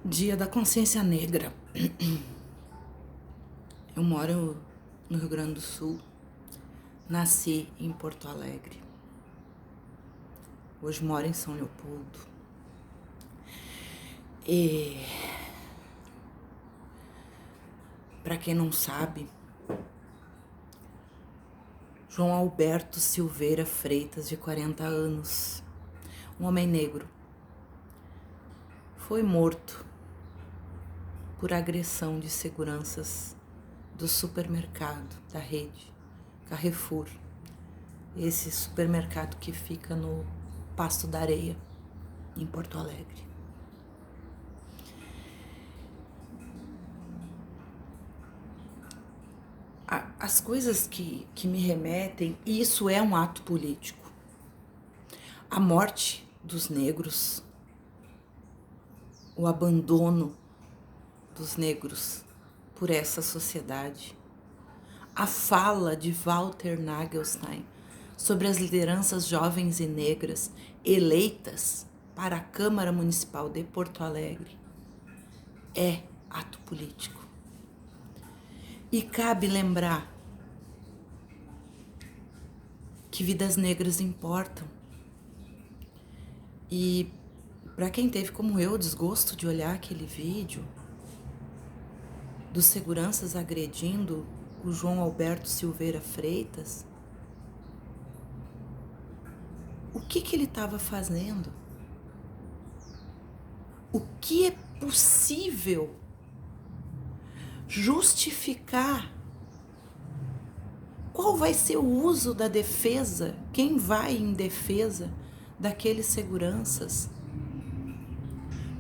Dia da Consciência Negra. Eu moro no Rio Grande do Sul, nasci em Porto Alegre. Hoje moro em São Leopoldo. E para quem não sabe, João Alberto Silveira Freitas, de 40 anos, um homem negro, foi morto por agressão de seguranças do supermercado da rede Carrefour, esse supermercado que fica no Pasto da Areia, em Porto Alegre. As coisas que me remetem, e isso é um ato político, a morte dos negros, o abandono dos negros por essa sociedade, a fala de Walter Nagelstein sobre as lideranças jovens e negras eleitas para a Câmara Municipal de Porto Alegre é ato político. E cabe lembrar que vidas negras importam. E para quem teve, como eu, o desgosto de olhar aquele vídeo dos seguranças agredindo o João Alberto Silveira Freitas, o que ele estava fazendo? O que é possível justificar? Qual vai ser o uso da defesa? Quem vai em defesa daqueles seguranças?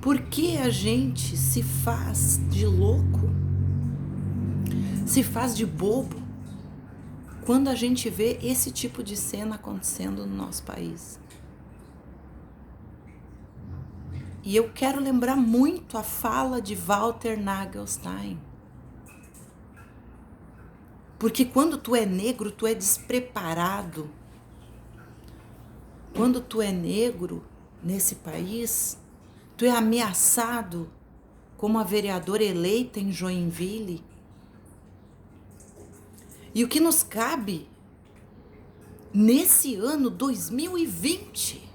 Por que a gente se faz de louco, se faz de bobo, quando a gente vê esse tipo de cena acontecendo no nosso país? E eu quero lembrar muito a fala de Walter Nagelstein. Porque quando tu é negro, tu é despreparado. Quando tu é negro nesse país, tu é ameaçado como a vereadora eleita em Joinville. E o que nos cabe nesse ano 2020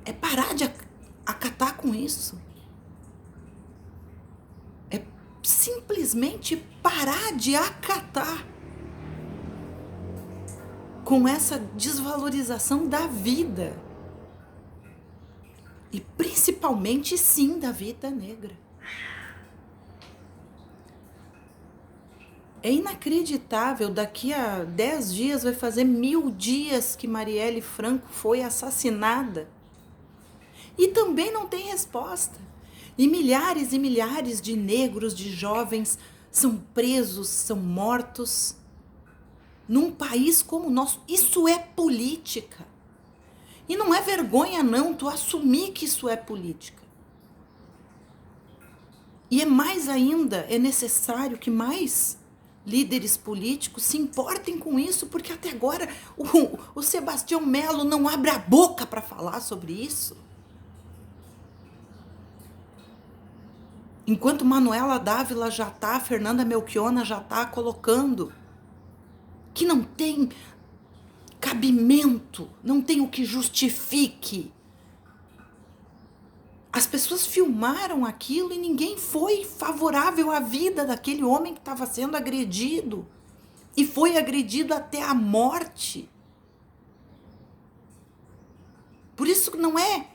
é parar de acatar com isso. É simplesmente parar de acatar com essa desvalorização da vida. E principalmente, sim, da vida negra. É inacreditável, daqui a 10 dias vai fazer 1000 dias que Marielle Franco foi assassinada. E também não tem resposta. E milhares de negros, de jovens, são presos, são mortos. Num país como o nosso, isso é política. E não é vergonha não, tu assumir que isso é política. E é mais ainda, é necessário que mais líderes políticos se importem com isso, porque até agora o Sebastião Melo não abre a boca para falar sobre isso. Enquanto Manuela Dávila já está, Fernanda Melchiona já está colocando que não tem cabimento, não tem o que justifique. As pessoas filmaram aquilo e ninguém foi favorável à vida daquele homem que estava sendo agredido. E foi agredido até a morte. Por isso não é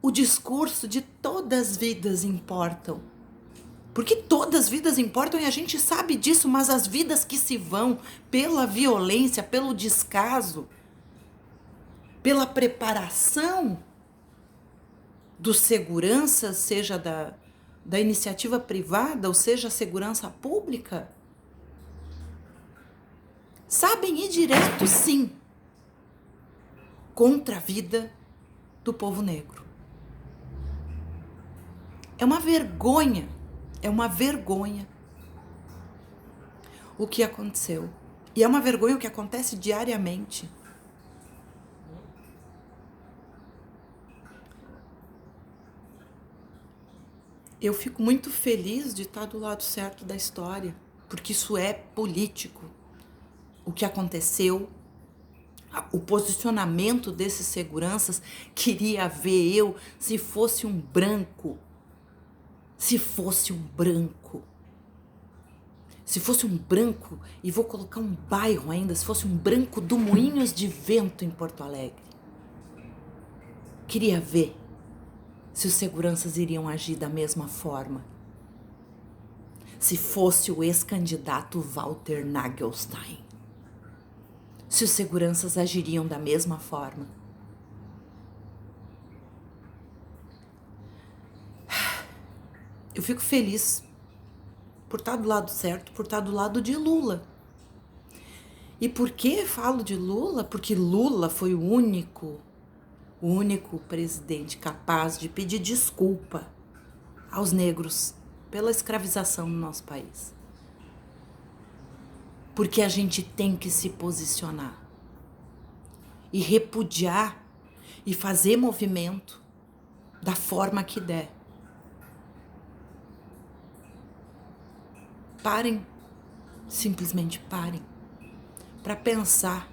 o discurso de todas as vidas importam. Porque todas as vidas importam e a gente sabe disso, mas as vidas que se vão pela violência, pelo descaso, pela preparação dos seguranças, seja da iniciativa privada, ou seja, a segurança pública, sabem ir direto, sim, contra a vida do povo negro. É uma vergonha o que aconteceu. E é uma vergonha o que acontece diariamente. Eu fico muito feliz de estar do lado certo da história, porque isso é político. O que aconteceu, o posicionamento desses seguranças, queria ver eu se fosse um branco. Se fosse um branco. Se fosse um branco, e vou colocar um bairro ainda, se fosse um branco do Moinhos de Vento em Porto Alegre. Queria ver se os seguranças iriam agir da mesma forma. Se fosse o ex-candidato Walter Nagelstein. Se os seguranças agiriam da mesma forma. Eu fico feliz por estar do lado certo, por estar do lado de Lula. E por que falo de Lula? Porque Lula foi o único presidente capaz de pedir desculpa aos negros pela escravização no nosso país. Porque a gente tem que se posicionar e repudiar e fazer movimento da forma que der. Parem, simplesmente parem, para pensar.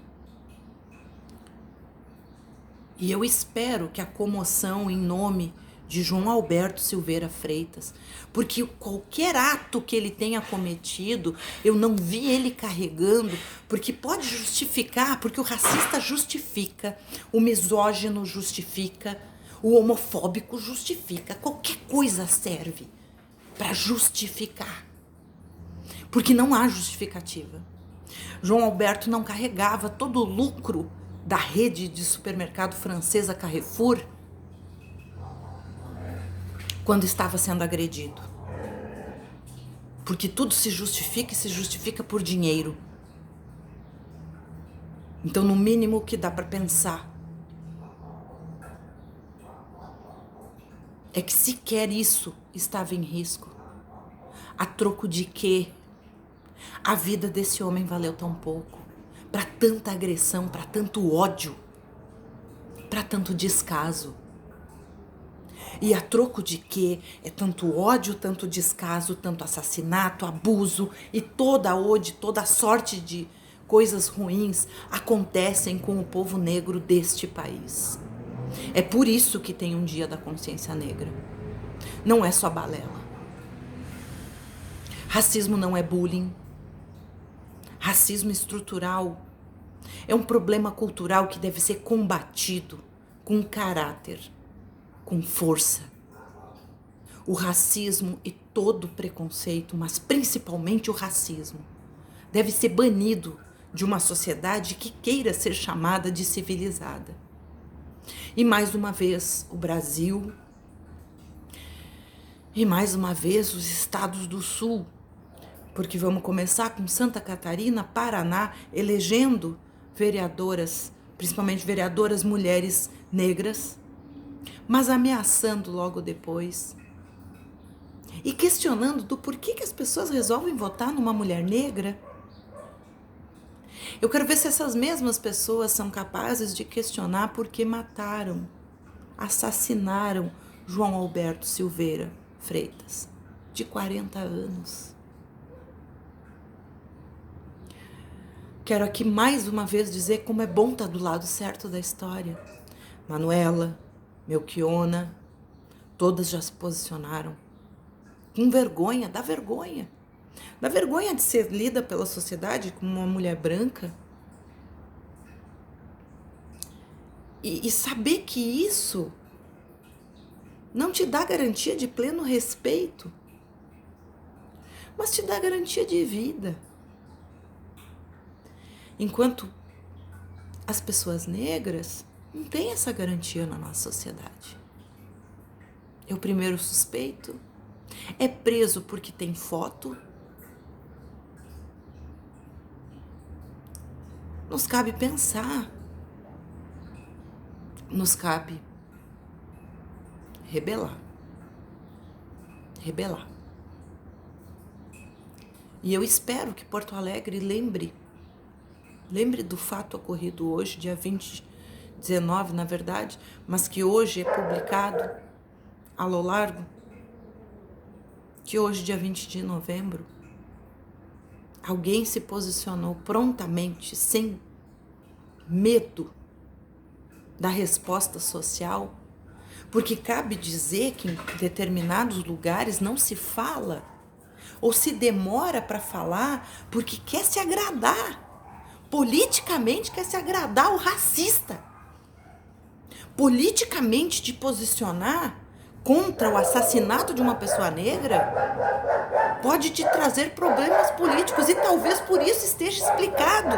E eu espero que a comoção em nome de João Alberto Silveira Freitas, porque qualquer ato que ele tenha cometido, eu não vi ele carregando, porque pode justificar, porque o racista justifica, o misógino justifica, o homofóbico justifica, qualquer coisa serve para justificar. Porque não há justificativa. João Alberto não carregava todo o lucro da rede de supermercado francesa Carrefour quando estava sendo agredido. Porque tudo se justifica e se justifica por dinheiro. Então, no mínimo, o que dá para pensar é que sequer isso estava em risco. A troco de quê? A vida desse homem valeu tão pouco, para tanta agressão, para tanto ódio, para tanto descaso. E a troco de quê? É tanto ódio, tanto descaso, tanto assassinato, abuso e toda sorte de coisas ruins acontecem com o povo negro deste país. É por isso que tem um Dia da Consciência Negra. Não é só balela. Racismo não é bullying. Racismo estrutural é um problema cultural que deve ser combatido com caráter, com força. O racismo e todo preconceito, mas principalmente o racismo, deve ser banido de uma sociedade que queira ser chamada de civilizada. E mais uma vez o Brasil, e mais uma vez os estados do Sul, porque vamos começar com Santa Catarina, Paraná, elegendo vereadoras, principalmente vereadoras mulheres negras, mas ameaçando logo depois. E questionando do porquê que as pessoas resolvem votar numa mulher negra. Eu quero ver se essas mesmas pessoas são capazes de questionar por que mataram, assassinaram João Alberto Silveira Freitas, de 40 anos. Quero aqui mais uma vez dizer como é bom estar do lado certo da história. Manuela, Melquiona, todas já se posicionaram. Com vergonha, dá vergonha. Dá vergonha de ser lida pela sociedade como uma mulher branca. E saber que isso não te dá garantia de pleno respeito, mas te dá garantia de vida. Enquanto as pessoas negras não têm essa garantia na nossa sociedade. É o primeiro suspeito, é preso porque tem foto. Nos cabe pensar, nos cabe rebelar. E eu espero que Porto Alegre lembre do fato ocorrido hoje, dia 19, na verdade, mas que hoje é publicado ao largo, que hoje, dia 20 de novembro, alguém se posicionou prontamente, sem medo da resposta social, porque cabe dizer que em determinados lugares não se fala ou se demora para falar porque quer se agradar. Politicamente quer se agradar o racista. Politicamente te posicionar contra o assassinato de uma pessoa negra pode te trazer problemas políticos e talvez por isso esteja explicado.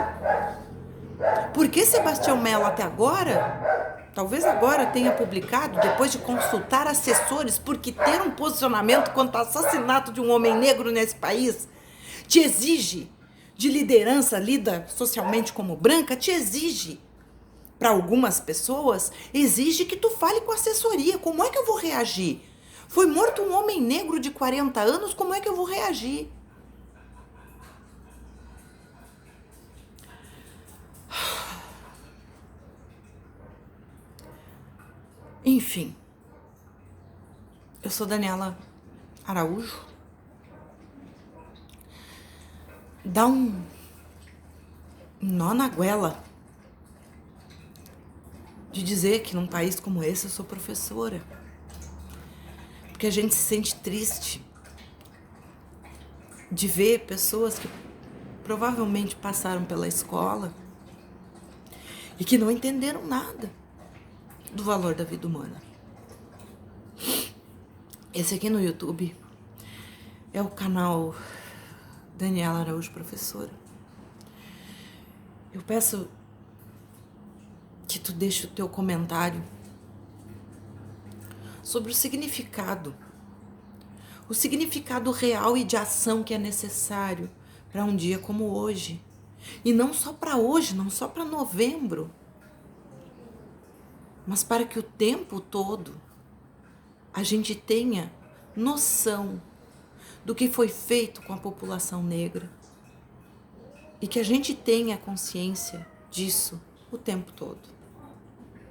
Porque Sebastião Mello até agora, talvez agora tenha publicado, depois de consultar assessores, porque ter um posicionamento contra o assassinato de um homem negro nesse país te exige, de liderança lida socialmente como branca, te exige, para algumas pessoas, exige que tu fale com assessoria. Como é que eu vou reagir? Foi morto um homem negro de 40 anos, como é que eu vou reagir? Enfim, eu sou Daniela Araújo. Dá um nó na goela de dizer que num país como esse eu sou professora. Porque a gente se sente triste de ver pessoas que provavelmente passaram pela escola e que não entenderam nada do valor da vida humana. Esse aqui no YouTube é o canal Daniela Araújo Professora. Eu peço que tu deixe o teu comentário sobre o significado real e de ação que é necessário para um dia como hoje. E não só para hoje, não só para novembro, mas para que o tempo todo a gente tenha noção do que foi feito com a população negra e que a gente tenha consciência disso o tempo todo.